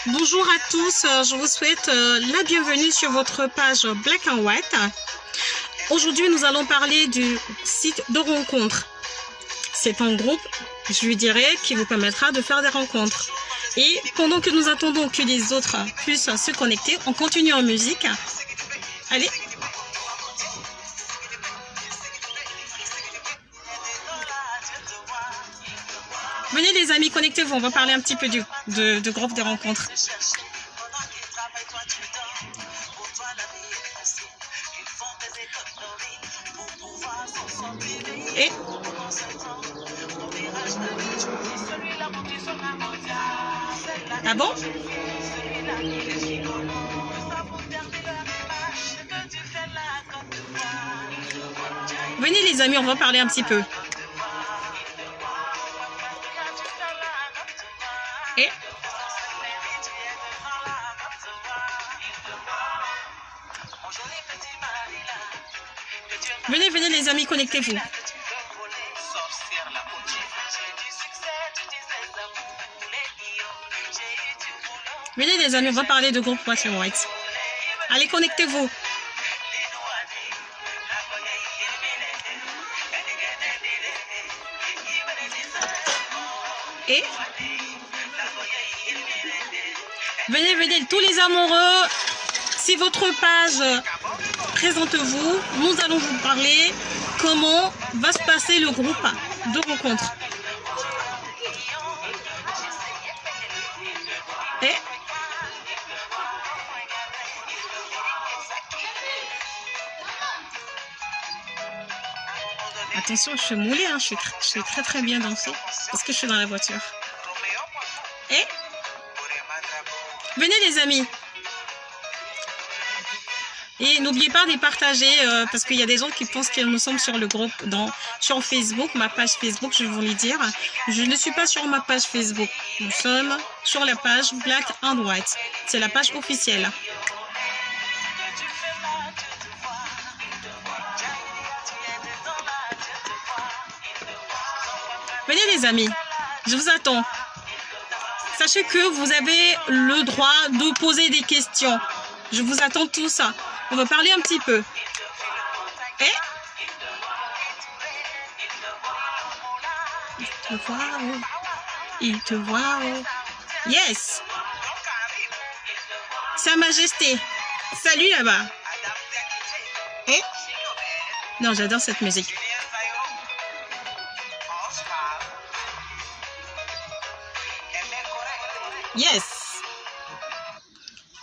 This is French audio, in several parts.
Bonjour à tous, je vous souhaite la bienvenue sur votre page Black and White. Aujourd'hui, nous allons parler du site de rencontre. C'est un groupe, je lui dirais, qui vous permettra de faire des rencontres. Et pendant que nous attendons que les autres puissent se connecter, on continue en musique. Allez. Venez les amis, connectez-vous, on va parler un petit peu du groupe des rencontres. Et ah bon? Venez les amis, on va parler un petit peu. Et venez, venez les amis, connectez-vous. Venez les amis, on va parler de groupe Black and White. Allez, connectez-vous. Et venez, venez, tous les amoureux, si votre page, présente-vous, nous allons vous parler comment va se passer le groupe de rencontre. Et attention, je suis moulée, hein, je suis très bien dansée parce que je suis dans la voiture. Et venez les amis. Et n'oubliez pas de partager parce qu'il y a des gens qui pensent que nous sommes sur le groupe, sur Facebook, ma page Facebook, je vais vous le dire. Je ne suis pas sur ma page Facebook. Nous sommes sur la page Black and White. C'est la page officielle. Venez les amis, je vous attends. Sachez que vous avez le droit de poser des questions. Je vous attends tous. On va parler un petit peu. Et il te voit, oh. Il te voit, oh. Yes. Sa Majesté. Salut là-bas. Et non, j'adore cette musique. Yes.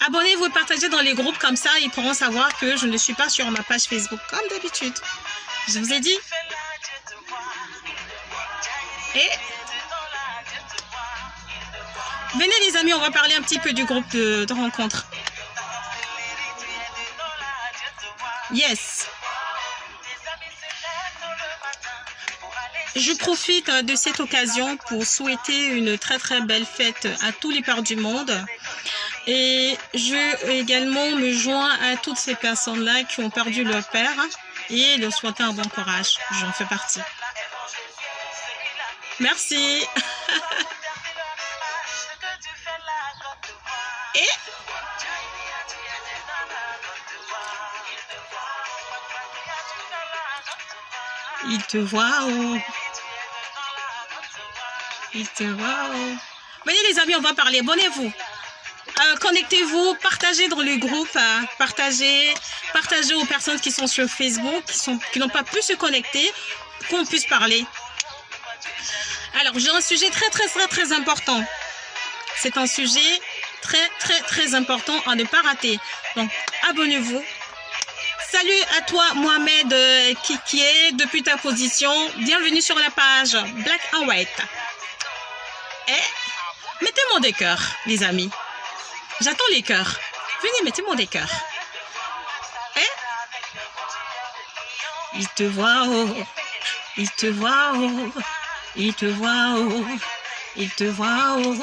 Abonnez-vous et partagez dans les groupes, comme ça ils pourront savoir que je ne suis pas sur ma page Facebook comme d'habitude. Je vous ai dit. Et venez les amis, on va parler un petit peu du groupe de rencontre. Yes. Je profite de cette occasion pour souhaiter une très belle fête à tous les parts du monde. Et je également me joins à toutes ces personnes-là qui ont perdu leur père et leur souhaiter un bon courage. J'en fais partie. Merci. Et il te voit, oh. Il te voit, oh. Venez les amis, on va parler. Abonnez-vous. Connectez-vous, partagez dans le groupe, partagez aux personnes qui sont sur Facebook, qui n'ont pas pu se connecter, qu'on puisse parler. Alors, j'ai un sujet très important. C'est un sujet très important à ne pas rater. Donc, abonnez-vous. Salut à toi, Mohamed qui est depuis ta position. Bienvenue sur la page Black and White. Et mettez-moi des cœurs, les amis. J'attends les cœurs. Venez, mettez-moi des cœurs. Et il te voit, oh. Il te voit, oh. Il te voit, oh. Il te voit, oh.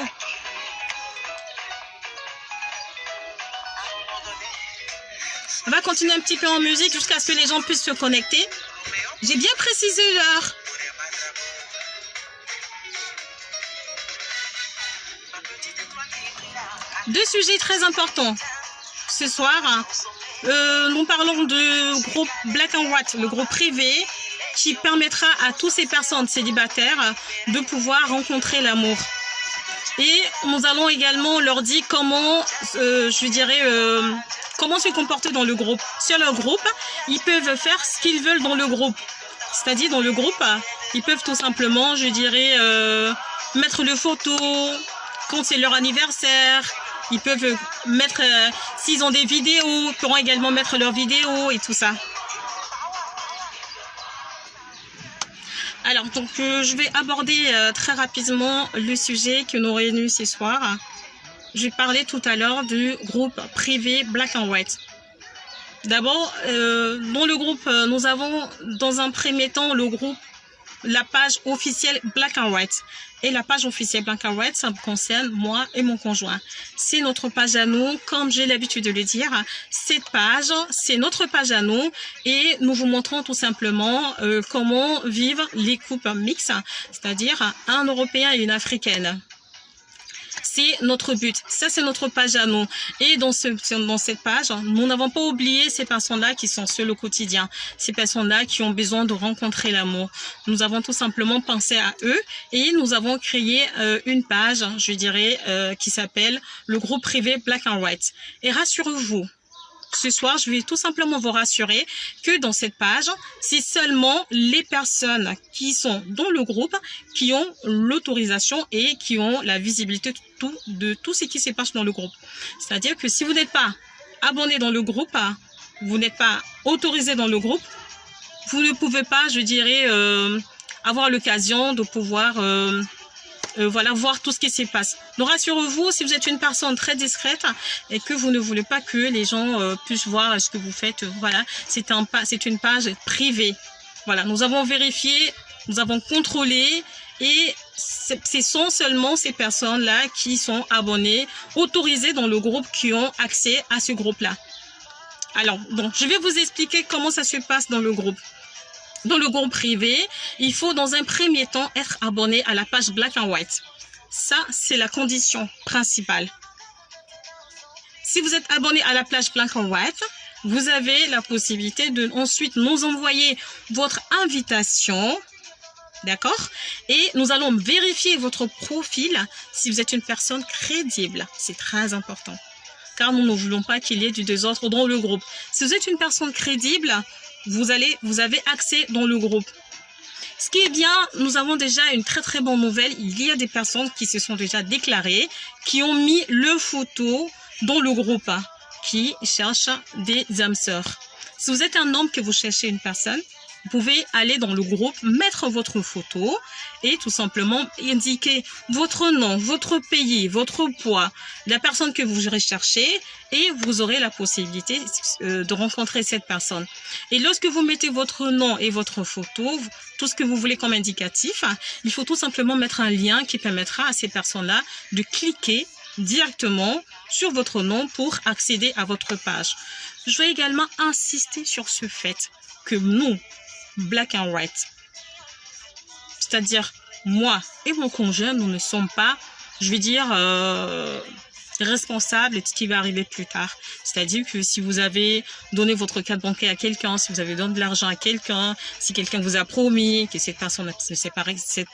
On va continuer un petit peu en musique jusqu'à ce que les gens puissent se connecter. J'ai bien précisé l'heure. Deux sujets très importants. Ce soir, nous parlons du groupe Black and White, le groupe privé qui permettra à toutes ces personnes célibataires de pouvoir rencontrer l'amour. Et nous allons également leur dire comment, comment se comporter dans le groupe. Sur leur groupe, ils peuvent faire ce qu'ils veulent dans le groupe. C'est-à-dire dans le groupe, ils peuvent tout simplement, mettre le photo quand c'est leur anniversaire. Ils peuvent mettre, s'ils ont des vidéos, ils pourront également mettre leurs vidéos et tout ça. Alors, donc, je vais aborder très rapidement le sujet que nous réunit ce soir. Je vais parler tout à l'heure du groupe privé Black and White. D'abord, dans le groupe, nous avons dans un premier temps le groupe, la page officielle Black and White. Et la page officielle Black and White, ça me concerne moi et mon conjoint. C'est notre page à nous, comme j'ai l'habitude de le dire. Cette page, c'est notre page à nous et nous vous montrons tout simplement comment vivent les couples mixtes, c'est-à-dire un Européen et une Africaine. C'est notre but. Ça, c'est notre page à nous. Et dans cette page, nous n'avons pas oublié ces personnes-là qui sont seules au quotidien. Ces personnes-là qui ont besoin de rencontrer l'amour. Nous avons tout simplement pensé à eux et nous avons créé une page, qui s'appelle le groupe privé Black and White. Et rassurez-vous, ce soir, je vais tout simplement vous rassurer que dans cette page, c'est seulement les personnes qui sont dans le groupe qui ont l'autorisation et qui ont la visibilité de tout ce qui se passe dans le groupe. C'est-à-dire que si vous n'êtes pas abonné dans le groupe, vous n'êtes pas autorisé dans le groupe, vous ne pouvez pas, avoir l'occasion de pouvoir voir tout ce qui se passe. Donc rassurez-vous, si vous êtes une personne très discrète et que vous ne voulez pas que les gens puissent voir ce que vous faites, voilà, c'est une page privée. Voilà, nous avons vérifié, nous avons contrôlé et ce sont seulement ces personnes-là qui sont abonnées, autorisées dans le groupe, qui ont accès à ce groupe-là. Alors, donc, je vais vous expliquer comment ça se passe dans le groupe. Dans le groupe privé, il faut dans un premier temps être abonné à la page Black and White. Ça, c'est la condition principale. Si vous êtes abonné à la page Black and White, vous avez la possibilité de ensuite nous envoyer votre invitation. D'accord? Et nous allons vérifier votre profil si vous êtes une personne crédible. C'est très important. Car nous ne voulons pas qu'il y ait du désordre dans le groupe. Si vous êtes une personne crédible, vous avez accès dans le groupe. Ce qui est bien, nous avons déjà une très très bonne nouvelle. Il y a des personnes qui se sont déjà déclarées, qui ont mis le photo dans le groupe, qui cherchent des âmes sœurs. Si vous êtes un homme que vous cherchez une personne, vous pouvez aller dans le groupe, mettre votre photo et tout simplement indiquer votre nom, votre pays, votre poids, la personne que vous recherchez et vous aurez la possibilité de rencontrer cette personne. Et lorsque vous mettez votre nom et votre photo, tout ce que vous voulez comme indicatif, il faut tout simplement mettre un lien qui permettra à ces personnes-là de cliquer directement sur votre nom pour accéder à votre page. Je vais également insister sur ce fait que nous, Black and White, c'est-à-dire moi et mon conjoint, nous ne sommes pas, responsables de ce qui va arriver plus tard. C'est-à-dire que si vous avez donné votre carte bancaire à quelqu'un, si vous avez donné de l'argent à quelqu'un, si quelqu'un vous a promis que cette personne ne s'est pas, ce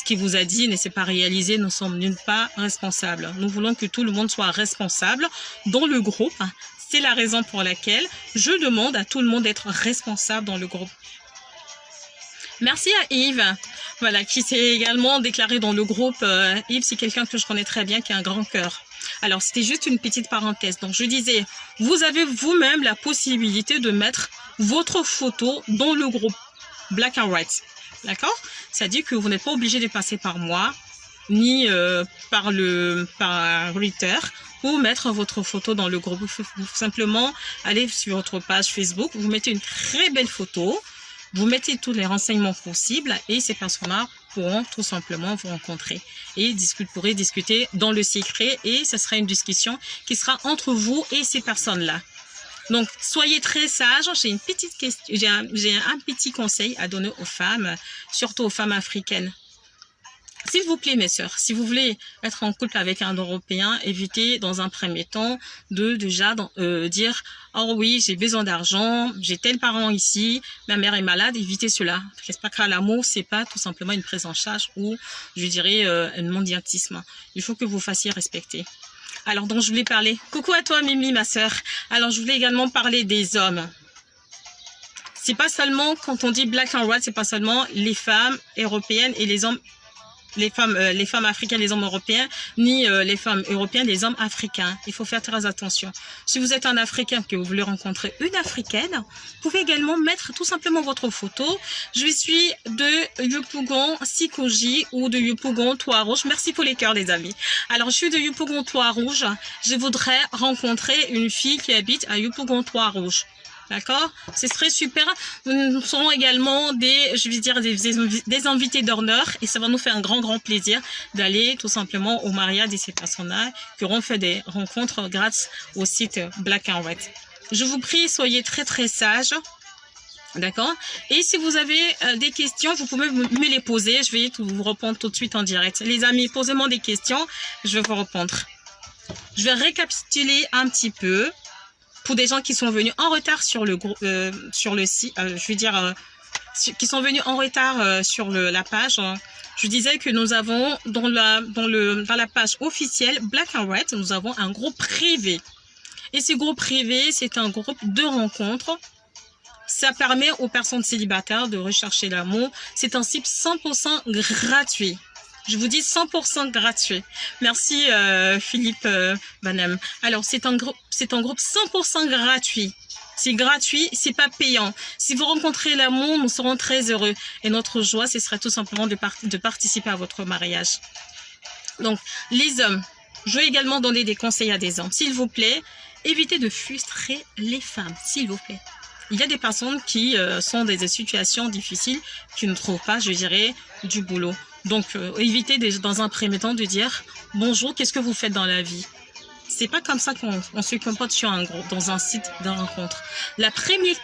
qu'il vous a dit ne s'est pas réalisé, nous ne sommes nulle part responsables. Nous voulons que tout le monde soit responsable dans le groupe. C'est la raison pour laquelle je demande à tout le monde d'être responsable dans le groupe. Merci à Yves, voilà, qui s'est également déclaré dans le groupe. Yves, c'est quelqu'un que je connais très bien, qui a un grand cœur. Alors, c'était juste une petite parenthèse. Donc, je disais, vous avez vous-même la possibilité de mettre votre photo dans le groupe Black and White. D'accord? C'est-à-dire que vous n'êtes pas obligé de passer par moi, ni par Twitter, ou mettre votre photo dans le groupe. Vous simplement aller sur votre page Facebook, vous mettez une très belle photo, vous mettez tous les renseignements possibles et ces personnes-là pourront tout simplement vous rencontrer et pourrez discuter dans le secret et ce sera une discussion qui sera entre vous et ces personnes-là. Donc, soyez très sages. J'ai une petite question, j'ai un petit conseil à donner aux femmes, surtout aux femmes africaines. S'il vous plaît, mes sœurs, si vous voulez être en couple avec un Européen, évitez dans un premier temps de déjà dire « Oh oui, j'ai besoin d'argent, j'ai tel parent ici, ma mère est malade », évitez cela. Parce que l'amour, c'est pas tout simplement une prise en charge ou, je dirais, un mondiatisme. Il faut que vous fassiez respecter. Alors, donc, je voulais parler. Coucou à toi, Mimi, ma sœur. Alors, je voulais également parler des hommes. C'est pas seulement, quand on dit black and white, c'est pas seulement les femmes européennes et les hommes, les femmes africaines, les hommes européens, ni les femmes européennes, les hommes africains. Il faut faire très attention. Si vous êtes un Africain que vous voulez rencontrer une Africaine, vous pouvez également mettre tout simplement votre photo. Je suis de Yopougon, Sikoji ou de Yopougon, Trois-Rouges. Merci pour les cœurs, les amis. Alors, je suis de Yopougon, Trois-Rouges. Je voudrais rencontrer une fille qui habite à Yopougon, Trois-Rouges. D'accord? Ce serait super. Nous serons également des invités d'honneur et ça va nous faire un grand plaisir d'aller tout simplement au mariage de ces personnes-là qui auront fait des rencontres grâce au site Black and White. Je vous prie, soyez très sages. D'accord? Et si vous avez des questions, vous pouvez me les poser. Je vais vous répondre tout de suite en direct. Les amis, posez-moi des questions. Je vais vous répondre. Je vais récapituler un petit peu. Pour des gens qui sont venus en retard sur le groupe, sur le site, qui sont venus en retard sur la page, je disais que nous avons dans la page officielle Black and White, nous avons un groupe privé. Et ce groupe privé, c'est un groupe de rencontres. Ça permet aux personnes célibataires de rechercher l'amour. C'est un site 100% gratuit. Je vous dis 100% gratuit. Merci Philippe Banem. Alors c'est un groupe 100% gratuit. C'est gratuit, c'est pas payant. Si vous rencontrez l'amour, nous serons très heureux. Et notre joie, ce serait tout simplement de participer à votre mariage. Donc les hommes, je vais également donner des conseils à des hommes. S'il vous plaît, évitez de frustrer les femmes, s'il vous plaît. Il y a des personnes qui sont dans des situations difficiles, qui ne trouvent pas, je dirais, du boulot. Donc, évitez dans un premier temps de dire « Bonjour, qu'est-ce que vous faites dans la vie ?» C'est pas comme ça qu'on se comporte dans un site de rencontre. La première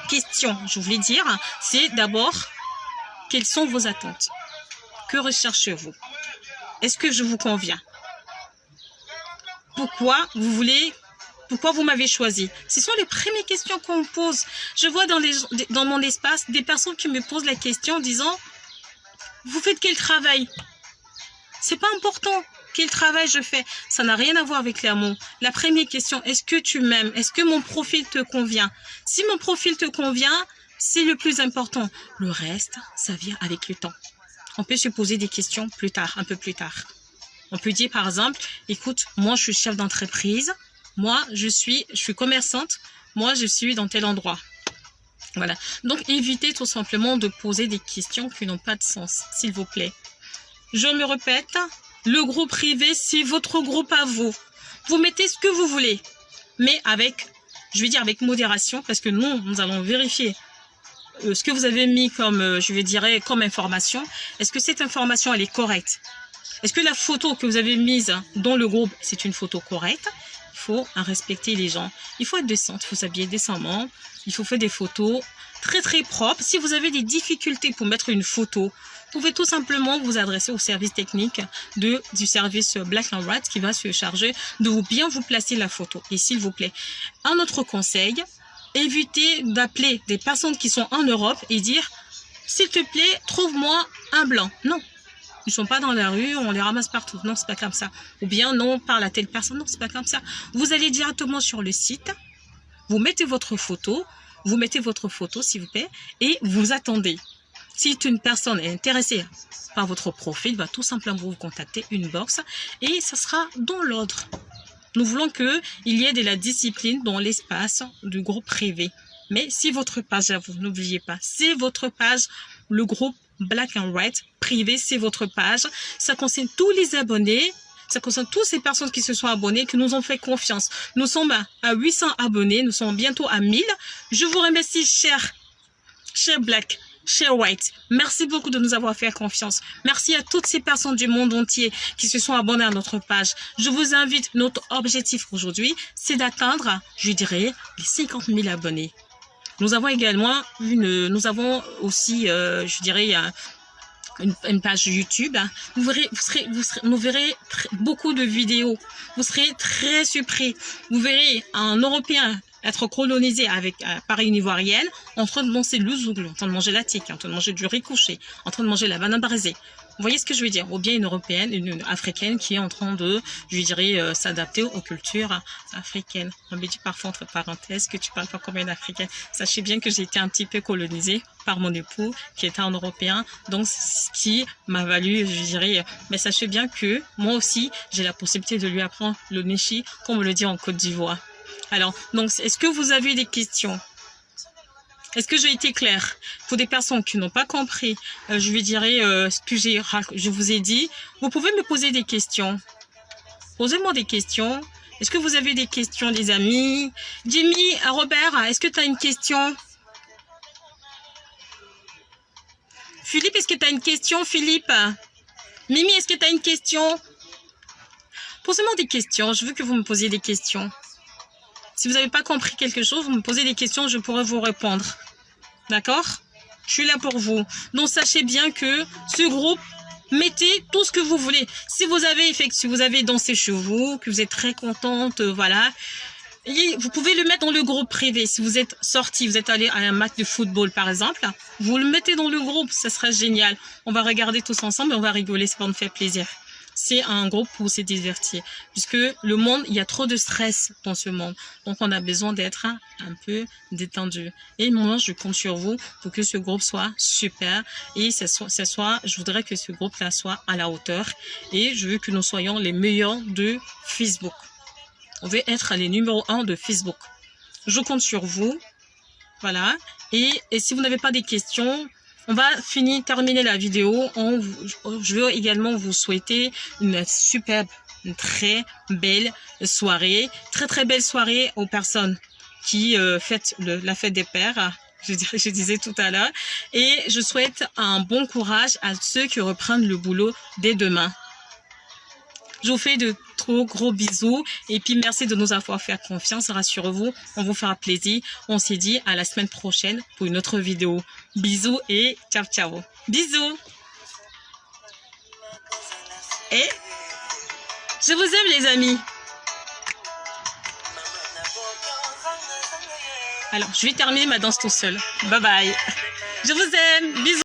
question, je voulais dire, c'est d'abord « Quelles sont vos attentes? Que recherchez-vous? Est-ce que je vous conviens? Pourquoi vous m'avez choisi? Ce sont les premières questions qu'on me pose. Je vois dans mon espace des personnes qui me posent la question en disant « Vous faites quel travail ?» C'est pas important quel travail je fais. Ça n'a rien à voir avec l'amour. La première question, est-ce que tu m'aimes? Est-ce que mon profil te convient? Si mon profil te convient, c'est le plus important. Le reste, ça vient avec le temps. On peut se poser des questions plus tard, un peu plus tard. On peut dire par exemple, écoute, moi je suis chef d'entreprise, moi je suis commerçante, moi je suis dans tel endroit. Voilà. Donc, évitez tout simplement de poser des questions qui n'ont pas de sens, s'il vous plaît. Je me répète, le groupe privé, c'est votre groupe à vous. Vous mettez ce que vous voulez, mais avec modération, parce que nous allons vérifier ce que vous avez mis comme, comme information. Est-ce que cette information, elle est correcte? Est-ce que la photo que vous avez mise dans le groupe, c'est une photo correcte? Il faut respecter les gens. Il faut être décent, il faut s'habiller décemment. Il faut faire des photos très propres. Si vous avez des difficultés pour mettre une photo, vous pouvez tout simplement vous adresser au service technique du service Black and White qui va se charger de bien vous placer la photo. Et s'il vous plaît, un autre conseil, évitez d'appeler des personnes qui sont en Europe et dire « S'il te plaît, trouve-moi un blanc ». Non. Ils ne sont pas dans la rue, on les ramasse partout. Non, c'est pas comme ça. Ou bien, non, parle à telle personne. Non, c'est pas comme ça. Vous allez directement sur le site, vous mettez votre photo, s'il vous plaît, et vous attendez. Si une personne est intéressée par votre profil, il va tout simplement vous contacter une box et ça sera dans l'ordre. Nous voulons qu'il y ait de la discipline dans l'espace du groupe privé. Mais si votre page, vous n'oubliez pas, c'est votre page, le groupe Black and White privé, c'est votre page. Ça concerne tous les abonnés. Ça concerne toutes ces personnes qui se sont abonnées, qui nous ont fait confiance. Nous sommes à 800 abonnés, nous sommes bientôt à 1000. Je vous remercie, cher Black, cher White. Merci beaucoup de nous avoir fait confiance. Merci à toutes ces personnes du monde entier qui se sont abonnées à notre page. Je vous invite, notre objectif aujourd'hui, c'est d'atteindre, je dirais, les 50 000 abonnés. Nous avons également une page YouTube, vous verrez beaucoup de vidéos. Vous serez très surpris. Vous verrez un Européen être colonisé par une Ivoirienne, en train de manger le zouglou, en train de manger la tique, en train de manger du riz couché, en train de manger la banane braisée. Vous voyez ce que je veux dire? Ou bien une Européenne, une Africaine qui est en train de, je dirais, s'adapter aux cultures africaines. On me dit parfois entre parenthèses que tu parles pas comme une Africaine. Sachez bien que j'ai été un petit peu colonisée par mon époux qui était un Européen, donc ce qui m'a valu, je dirais, mais sachez bien que moi aussi, j'ai la possibilité de lui apprendre le nichi, comme on le dit en Côte d'Ivoire. Alors, donc, est-ce que vous avez des questions? Est-ce que j'ai été claire? Pour des personnes qui n'ont pas compris, je lui dirais ce que je vous ai dit. Vous pouvez me poser des questions. Posez-moi des questions. Est-ce que vous avez des questions, les amis? Jimmy, Robert, est-ce que tu as une question? Philippe, est-ce que tu as une question, Philippe? Mimi, est-ce que tu as une question? Posez-moi des questions. Je veux que vous me posiez des questions. Si vous n'avez pas compris quelque chose, vous me posez des questions, je pourrai vous répondre. D'accord? Je suis là pour vous. Donc, sachez bien que ce groupe, mettez tout ce que vous voulez. Si vous avez dansé chez vous, que vous êtes très contente, voilà. Et vous pouvez le mettre dans le groupe privé. Si vous êtes sorti, vous êtes allé à un match de football, par exemple, vous le mettez dans le groupe, ça sera génial. On va regarder tous ensemble et on va rigoler, ça va nous faire plaisir. C'est un groupe pour se divertir. Puisque le monde, il y a trop de stress dans ce monde. Donc, on a besoin d'être un peu détendu. Et moi, je compte sur vous pour que ce groupe soit super. Et je voudrais que ce groupe-là soit à la hauteur. Et je veux que nous soyons les meilleurs de Facebook. On veut être les numéros 1 de Facebook. Je compte sur vous. Voilà. Et si vous n'avez pas des questions, on va terminer la vidéo. Je veux également vous souhaiter une très belle soirée. Très belle soirée aux personnes qui fêtent la fête des pères. Je disais tout à l'heure. Et je souhaite un bon courage à ceux qui reprennent le boulot dès demain. Je vous fais de trop gros bisous et puis merci de nous avoir fait confiance. Rassurez-vous, on vous fera plaisir. On s'est dit à la semaine prochaine pour une autre vidéo. Bisous et ciao ciao. Bisous. Et je vous aime les amis. Alors, je vais terminer ma danse tout seul. Bye bye. Je vous aime. Bisous.